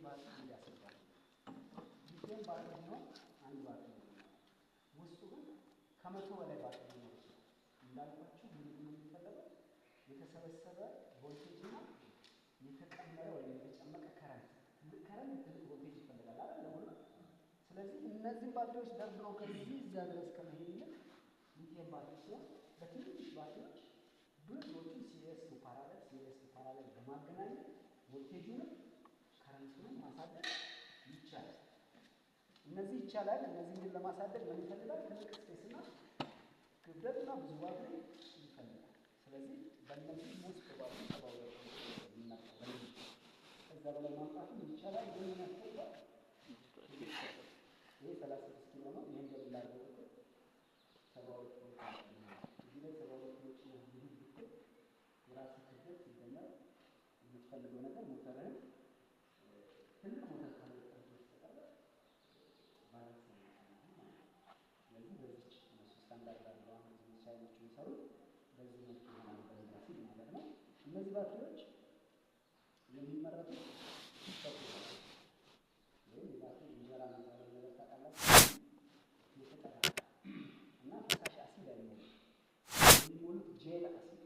ባትሪ እንዲያስባል ሊቲየም ባትሪ ነው አንድ ባትሪ ነው ውስጡ ግን ከመቶ በላይ ባትሪ ነው እንዳልኳችሁ ምንድነው የሚፈለገው የተሰበሰበ ቮልቴጅ እና የተቀመረ ወይም የተጨመቀ ከረንት ትልቅ ቮልቴጅ ይፈልጋል አይደል ለሁሉ ስለዚህ እነዚህ ባትሪዎች ደርድረው ከዚህ እዛ ድረስ ከመሄድ ይልቅ ሊቲየም ባትሪ ሲሆን በትንሽ ባትሪዎች ብዙዎቹ ሲሪየስ ቱ ፓራሌል በማገናኘት ቮልቴጁንም ከረንቱንም ማሳደግ ይቻላል። እነዚህ ይቻላል። እነዚህን ለማሳደግ ምን ይፈልጋል? ትልቅ ስፔስ እና ክብደት እና ብዙ ባትሪ ይፈልጋል። ስለዚህ በእነዚህ ውስጥ ባሉ ተባውረው እናቀርባለን። ከዛ በላይ ማምጣት ይቻላል። ግን ምን ያስፈልጋል? ይሄ 36 ኪሎ ነው። ይሄን ደብል አድርገው ተባውረው እዚህ ላይ ተባውረው የራስ ክብደት ሲደመር የምትፈልገው ነገር ሞተርህን ትልቅ ሞተር ካለበት በስተቀር ባላንስ ነው ማለት ነው። ስለዚህ በዚህ እነሱ ስታንዳርድ አድርገው እነዚህ ቻይኖች የሚሰሩት በዚህ መልኩ ይሆናል በሚል ማለት ነው። እነዚህ ባትሪዎች የሚመረቱት ሲሰጡ ወይም የባትሪ እንጀራ የሚባለው ነገር ታውቃላችሁ የተቀላቀለ እና ፈሳሽ አሲድ አይሞሉም። የሚሞሉት ጄል አሲድ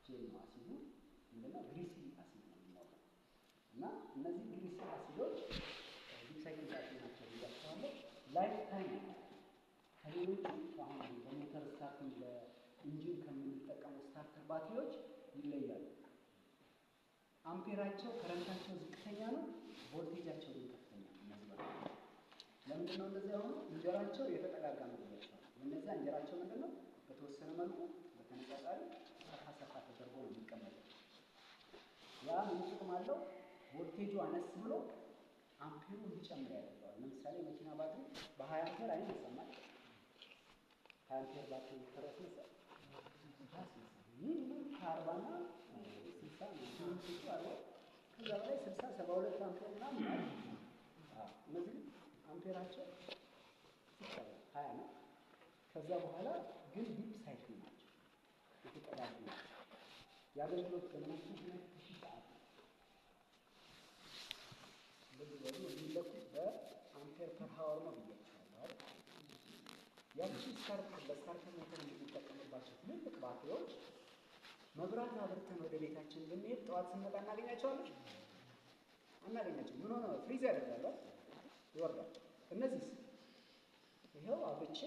ጄል ነው አሲዱ ምንድነው ግሪሲ አሲድ ነው የሚሞላው እና እነዚህ ግሪሲ አሲዶች ሪሳይክል ናቸው ብያቸዋለሁ። ላይፍ ታይም ከሌሎቹ አሁን በሞተር ስታርቲንግ ለኢንጂን ከምንጠቀሙ ስታርተር ባትሪዎች ይለያሉ። አምፔራቸው ከረንታቸው ዝቅተኛ ነው፣ ቮልቴጃቸው ግን ከፍተኛ ነው። እነዚህ ባትሪዎች ለምንድን ነው እንደዚህ ሆኖ? እንጀራቸው የተጠጋጋ ነው ብያቸዋለሁ። እነዚያ እንጀራቸው ምንድነው በተወሰነ መልኩ በተነጻጻሪ ሰፋ ተደርጎ ነው የሚቀመጠው። ያ ምን ጥቅም አለው? ቮልቴጁ አነስ ብሎ አምፔሩ እንዲጨምር ያደርገዋል። ለምሳሌ መኪና ባትሪ በ20 አምፔር አይነሳም ማለት 20 አምፔር ባትሪ ተረፈሰ ይህ ከ40 እና 60 ነው ሲሆን ከዛ በላይ 60 72 አምፔር ምናምን ማለት ነው። እነዚህ አምፔራቸው 20 ነው። ከዛ በኋላ ግን ዲፕ ሳይክል ናቸው የተቀዳጁ ናቸው። የአገልግሎት ዘመናቸው 2000 ሰዓት እንደዚህ ደግሞ የሚለኩት በአምፔር ፐር ሃወር ነው ብያቸዋለሁ አይደል? ያቺ ለስታርተር ሞተር የምንጠቀምባቸው ትልልቅ ባትሪዎች መብራት አብርተን ወደ ቤታችን ብንሄድ ጠዋት ስንመጣ እናገኛቸዋለን? አናገኛቸው። ምን ሆነ? ፍሪዝ ያደርጋል፣ ይወርዳል። እነዚህስ ይኸው አብቼ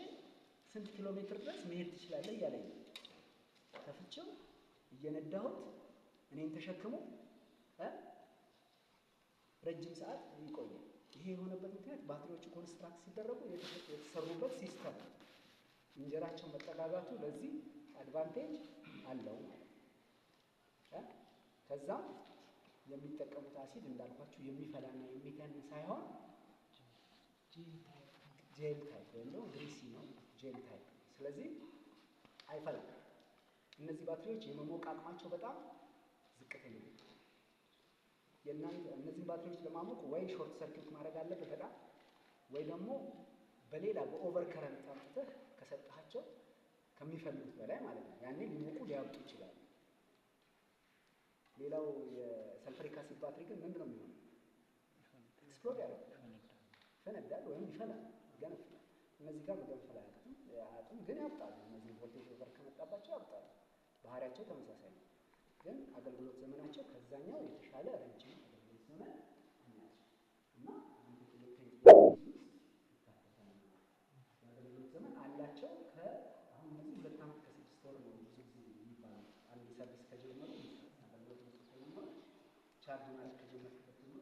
ስንት ኪሎ ሜትር ድረስ መሄድ ትችላለህ እያለኝ ነው። ከፍቼው እየነዳሁት እኔን ተሸክሞ ረጅም ሰዓት ይቆያል። ይሄ የሆነበት ምክንያት ባትሪዎቹ ኮንስትራክት ሲደረጉ የተሰሩበት ሲስተም እንጀራቸው መጠጋጋቱ ለዚህ አድቫንቴጅ አለው ማለት ነው። ከዛም የሚጠቀሙት አሲድ እንዳልኳችሁ የሚፈላና የሚተን ሳይሆን ጄል ታይፕ ወይም ደግሞ ግሪሲ ነው፣ ጄል ታይፕ። ስለዚህ አይፈላም። እነዚህ ባትሪዎች የመሞቅ አቅማቸው በጣም ዝቅተኛ ነው። እነዚህ ባትሪዎች ለማሞቅ ወይ ሾርት ሰርኪት ማድረግ አለበት በጣም ወይ ደግሞ በሌላ በኦቨር ከረንት አምጥተህ ከሰጣቸው ከሚፈልጉት በላይ ማለት ነው። ያኔ ሊሞቁ ሊያብጡ ይችላሉ። ሌላው የሰልፈሪክ አሲድ ባትሪ ግን ምንድነው የሚሆነው? ኤክስፕሎድ ያደርጋል፣ ይፈነዳል ወይም ይፈላል፣ ይገነፍላል። እነዚህ ጋር መገንፈል አያውቅም ግን ያብጣሉ። እነዚህ ቮልቴጅ ኦቨር ከመጣባቸው ያብጣሉ። ባህሪያቸው ተመሳሳይ ነው፣ ግን አገልግሎት ዘመናቸው ከዛኛው የተሻለ ረጅም አገልግሎት ዘመን እናያቸው እና የአገልግሎት ዘመን አላቸው። አሁን እነዚህ 2 ዓመት ከ6 ወር ነው ብዙ ጊዜ የሚባለው። አንድ ሰርቪስ ከጀመሩ አገልግሎት መስጠት ከጀመሩ ቻርጅ ማለት ከጀመርክበት ጀምሮ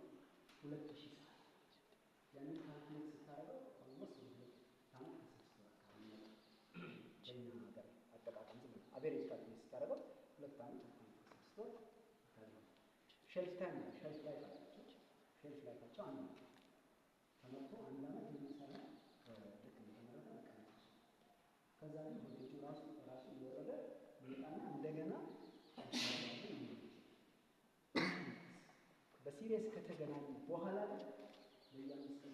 2000 ሰዓት ያንን ካልኩሌት ስታደርገው ኦልሞስት 2 ዓመት ከ6 ወር አካባቢ ነው። በእኛ ሀገር አጠቃቀም ዝም ብሎ አቬሬጅ ካልኩሌት ስታደርገው 2 ዓመት ከ6 ወር ታዲያ ሼልፍ ታይም ነው። ሼልፍ ላይፋቸው አንድ ነው። ተመርቶ 1 ዓመት የሚሰራ ልክ እንደተመረተ መቀመጥ ከዛ ላይ ቮልቴጁ ራሱ እየወረደ ይመጣና እንደገና በሲሪየስ ከተገናኙ በኋላ ግን በየ5 ቀኑ